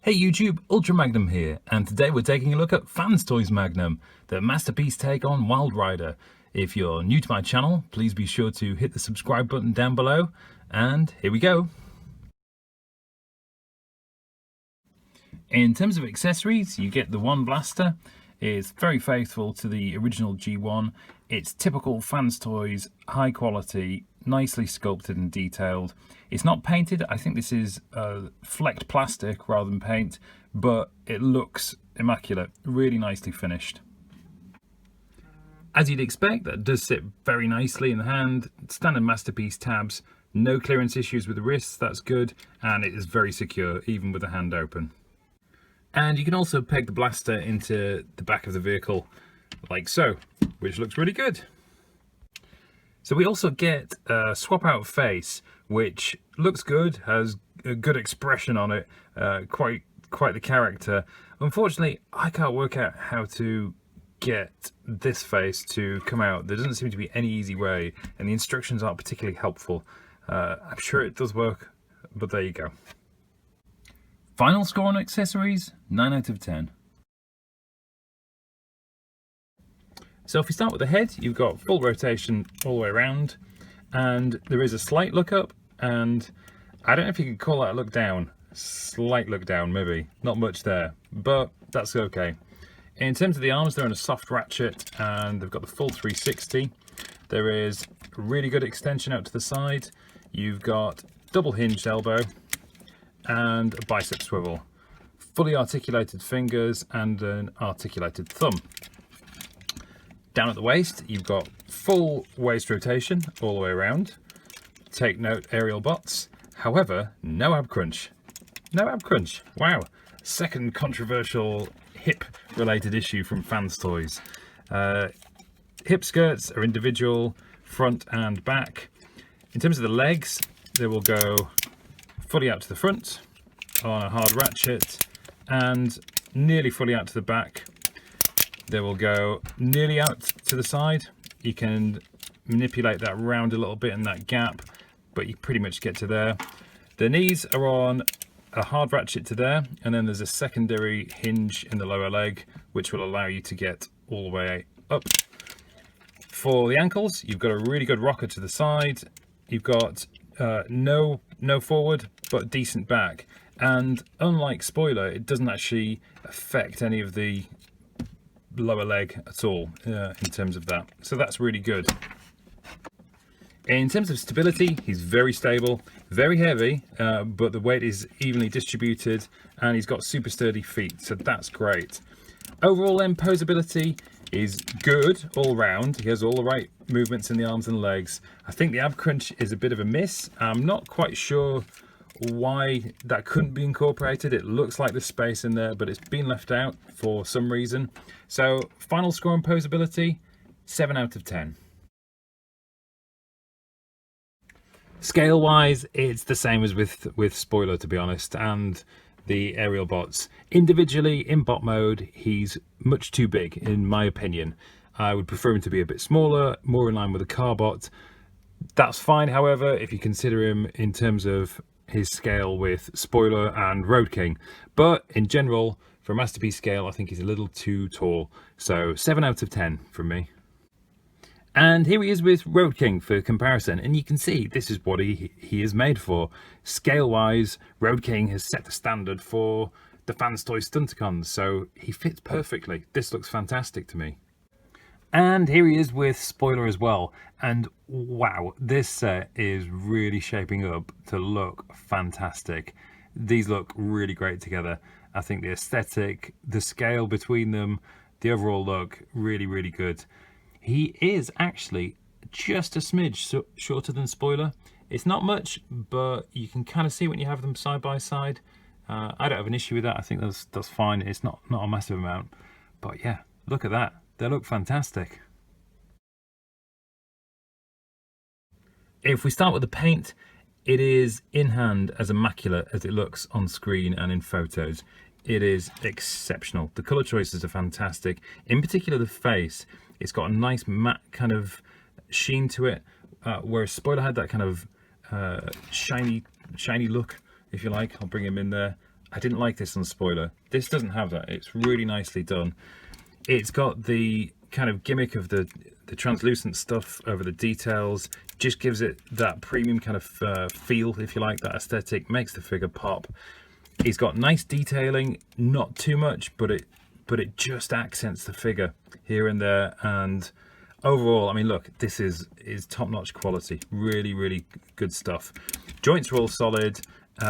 Hey YouTube, Ultra Magnum here, and today we're taking a look at Fans Toys Magnum, the masterpiece take on Wildrider. If you're new to my channel, please be sure to hit the subscribe button down below, and here we go. In terms of accessories, you get the one blaster. It's very faithful to the original G1. It's typical Fans Toys, high quality, nicely sculpted and detailed. It's not painted. I think this is flecked plastic rather than paint, but it looks immaculate, really nicely finished. As you'd expect, that does sit very nicely in the hand. Standard masterpiece tabs, no clearance issues with the wrists, that's good, and it is very secure, even with the hand open. And you can also peg the blaster into the back of the vehicle, like so, which looks really good. So we also get a swap out face, which looks good, has a good expression on it, quite the character. Unfortunately, I can't work out how to get this face to come out. There doesn't seem to be any easy way, and the instructions aren't particularly helpful. I'm sure it does work, but there you go. Final score on accessories, 9 out of 10. So if we start with the head, you've got full rotation all the way around, and there is a slight look up, and I don't know if you could call that a look down. Slight look down, maybe. Not much there, but that's okay. In terms of the arms, they're on a soft ratchet, and they've got the full 360. There is a really good extension out to the side. You've got double hinged elbow, and a bicep swivel, fully articulated fingers and an articulated thumb. Down at the waist, you've got full waist rotation all the way around. Take note, aerial bots. However, no ab crunch. No ab crunch. Wow. Second controversial hip related issue from Fans Toys. Hip skirts are individual, front and back. In terms of the legs, they will go fully out to the front on a hard ratchet and nearly fully out to the back. They will go nearly out to the side. You can manipulate that round a little bit in that gap, but you pretty much get to there. The knees are on a hard ratchet to there, and then there's a secondary hinge in the lower leg, which will allow you to get all the way up. For the ankles, you've got a really good rocker to the side. You've got no forward, but decent back, and unlike spoiler, it doesn't actually affect any of the lower leg at all in terms of that, so that's really good. In terms of stability, he's very stable, very heavy, but the weight is evenly distributed, and he's got super sturdy feet, so that's great. Overall then, posability is good all round. He has all the right movements in the arms and legs. I think the ab crunch is a bit of a miss. I'm not quite sure why that couldn't be incorporated. It looks like there's space in there, but it's been left out for some reason. So final score on posability, 7 out of 10. Scale wise, it's the same as with spoiler, to be honest, and the aerial bots. Individually, in bot mode, he's much too big, in my opinion. I would prefer him to be a bit smaller, more in line with a car bot. That's fine, however, if you consider him in terms of his scale with spoiler and Road King. But in general, for a masterpiece scale, I think he's a little too tall. So 7 out of 10 from me. And here he is with Road King for comparison, and you can see this is what he is made for. Scale wise, Road King has set the standard for the Fans Toys Stunticons, so he fits perfectly. This looks fantastic to me. And here he is with spoiler as well, and wow, this set is really shaping up to look fantastic. These look really great together. I think the aesthetic, the scale between them, the overall look, really good. He is actually just a smidge shorter than spoiler. It's not much, but you can kind of see when you have them side by side. I don't have an issue with that. I think that's fine. It's not a massive amount, but yeah, look at that. They look fantastic. If we start with the paint, it is in hand as immaculate as it looks on screen and in photos. It is exceptional. The color choices are fantastic. In particular, the face. It's got a nice matte kind of sheen to it, whereas spoiler had that kind of shiny look, if you like. I'll bring him in there. I didn't like this on spoiler. This doesn't have that. It's really nicely done. It's got the kind of gimmick of the translucent stuff over the details, just gives it that premium kind of feel, if you like, that aesthetic, makes the figure pop. It's got nice detailing, not too much, but it just accents the figure here and there. And overall, I mean, look, this is top-notch quality. Really, really good stuff. Joints are all solid.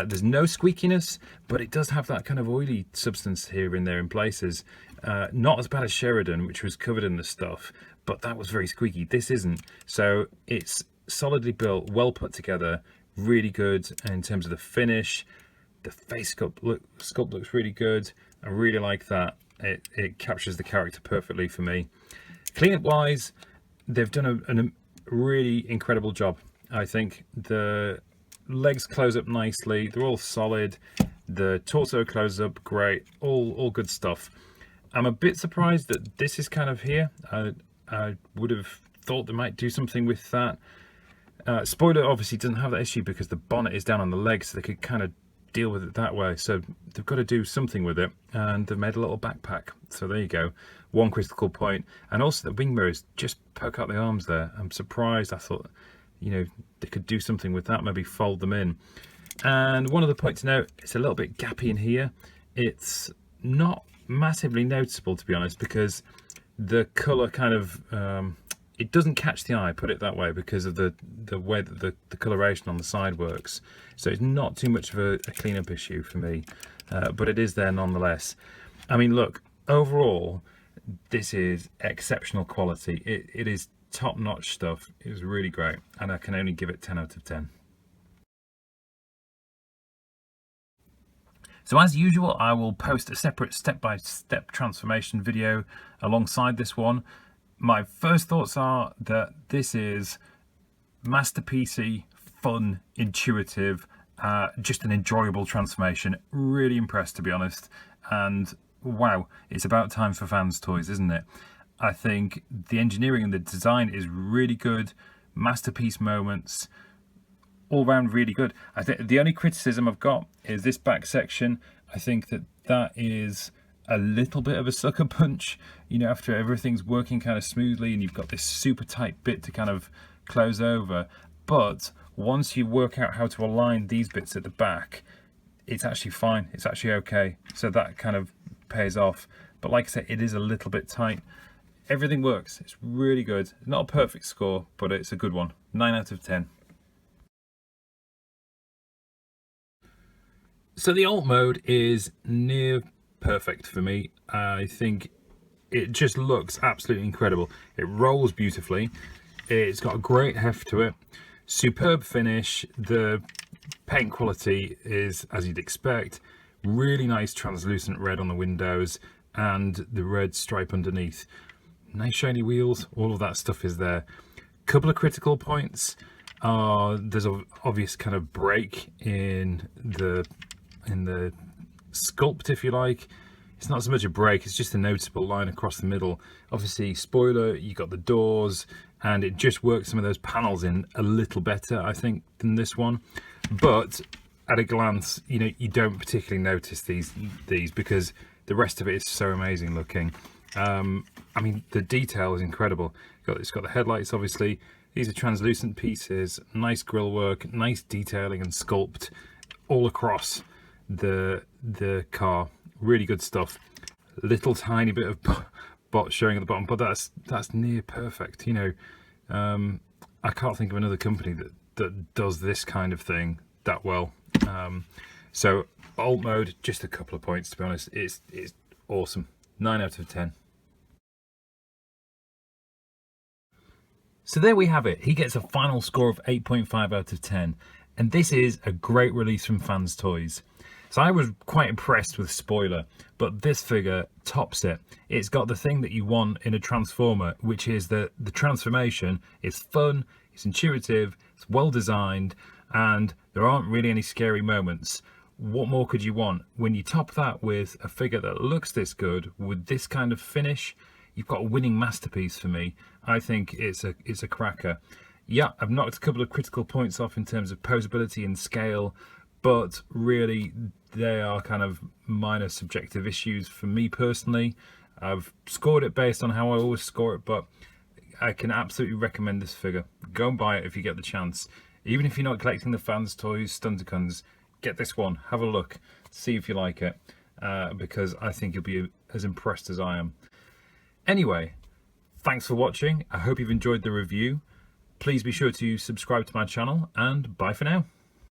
There's no squeakiness, but it does have that kind of oily substance here and there in places. Not as bad as Sheridan, which was covered in the stuff, but that was very squeaky. This isn't. So it's solidly built, well put together, really good in terms of the finish. The face sculpt looks really good. I really like that. It captures the character perfectly for me. Cleanup wise, they've done a really incredible job. I think the legs close up nicely. They're all solid. The torso closes up great. All good stuff. I'm a bit surprised that this is kind of here. I would have thought they might do something with that. Spoiler obviously doesn't have that issue because the bonnet is down on the legs, so they could kind of deal with it that way. So they've got to do something with it, and they've made a little backpack. So there you go. One critical point. And also the wing mirrors just poke out the arms there. I'm surprised. I thought, you know, they could do something with that, maybe fold them in. And one other point to note, it's a little bit gappy in here. It's not massively noticeable, to be honest, because the colour kind of it doesn't catch the eye, put it that way, because of the way that the coloration on the side works. So it's not too much of a cleanup issue for me, but it is there nonetheless. I mean, look, overall this is exceptional quality. It is top-notch stuff. It was really great, and I can only give it 10 out of 10. So as usual, I will post a separate step-by-step transformation video alongside this one. My first thoughts are that this is masterpiecey, fun, intuitive, just an enjoyable transformation. Really impressed, to be honest. And wow, it's about time for fans toys, isn't it? I think the engineering and the design is really good. Masterpiece moments. All round really good. I think the only criticism I've got is this back section. I think that is a little bit of a sucker punch, you know, after everything's working kind of smoothly and you've got this super tight bit to kind of close over. But once you work out how to align these bits at the back, it's actually fine. It's actually okay. So that kind of pays off. But like I said, it is a little bit tight. Everything works. It's really good. Not a perfect score, but it's a good one. 9 out of 10. So the alt mode is near perfect for me. I think it just looks absolutely incredible. It rolls beautifully. It's got a great heft to it. Superb finish. The paint quality is as you'd expect. Really nice translucent red on the windows and the red stripe underneath. Nice shiny wheels. All of that stuff is there. Couple of critical points. There's an obvious kind of break in the sculpt, if you like. It's not so much a break, it's just a noticeable line across the middle. Obviously, spoiler, you got the doors, and it just works some of those panels in a little better, I think, than this one. But at a glance, you know, you don't particularly notice these because the rest of it is so amazing looking. I mean, the detail is incredible. It's got the headlights, obviously. These are translucent pieces, nice grille work, nice detailing and sculpt all across the car. Really good stuff. Little tiny bit of bot showing at the bottom, but that's near perfect. You know, I can't think of another company that does this kind of thing that well. So alt mode, just a couple of points, to be honest. It's awesome. 9 out of 10. So there we have it. He gets a final score of 8.5 out of 10. And this is a great release from Fans Toys. So I was quite impressed with Spoiler, but this figure tops it. It's got the thing that you want in a Transformer, which is that the transformation is fun, it's intuitive, it's well designed, and there aren't really any scary moments. What more could you want? When you top that with a figure that looks this good, with this kind of finish, you've got a winning masterpiece for me. I think it's a cracker. Yeah, I've knocked a couple of critical points off in terms of posability and scale, but really they are kind of minor subjective issues for me personally. I've scored it based on how I always score it, but I can absolutely recommend this figure. Go and buy it if you get the chance. Even if you're not collecting the fans toys, Stunticons, get this one, have a look, see if you like it, because I think you'll be as impressed as I am. Anyway, thanks for watching. I hope you've enjoyed the review. Please be sure to subscribe to my channel, and bye for now.